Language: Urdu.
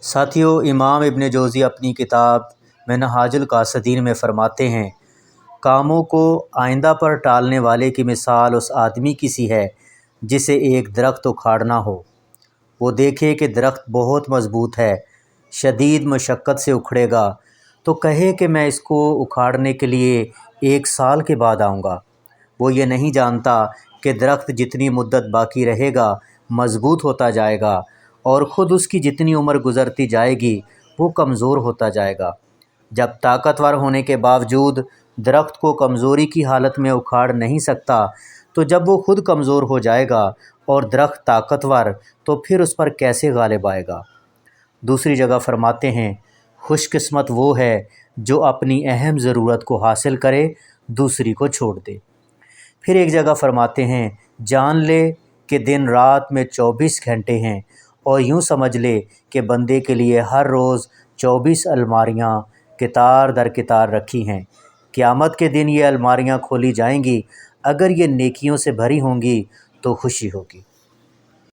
ساتھیو، امام ابن جوزی اپنی کتاب منہاج القاصدین میں فرماتے ہیں، کاموں کو آئندہ پر ٹالنے والے کی مثال اس آدمی کی سی ہے جسے ایک درخت اکھاڑنا ہو۔ وہ دیکھے کہ درخت بہت مضبوط ہے، شدید مشقت سے اکھڑے گا، تو کہے کہ میں اس کو اکھاڑنے کے لیے 1 سال کے بعد آؤں گا۔ وہ یہ نہیں جانتا کہ درخت جتنی مدت باقی رہے گا مضبوط ہوتا جائے گا، اور خود اس کی جتنی عمر گزرتی جائے گی وہ کمزور ہوتا جائے گا۔ جب طاقتور ہونے کے باوجود درخت کو کمزوری کی حالت میں اکھاڑ نہیں سکتا، تو جب وہ خود کمزور ہو جائے گا اور درخت طاقتور، تو پھر اس پر کیسے غالب آئے گا؟ دوسری جگہ فرماتے ہیں، خوش قسمت وہ ہے جو اپنی اہم ضرورت کو حاصل کرے، دوسری کو چھوڑ دے۔ پھر ایک جگہ فرماتے ہیں، جان لے کہ دن رات میں 24 گھنٹے ہیں، اور یوں سمجھ لے کہ بندے کے لیے ہر روز 24 الماریاں قطار در قطار رکھی ہیں۔ قیامت کے دن یہ الماریاں کھولی جائیں گی، اگر یہ نیکیوں سے بھری ہوں گی تو خوشی ہوگی۔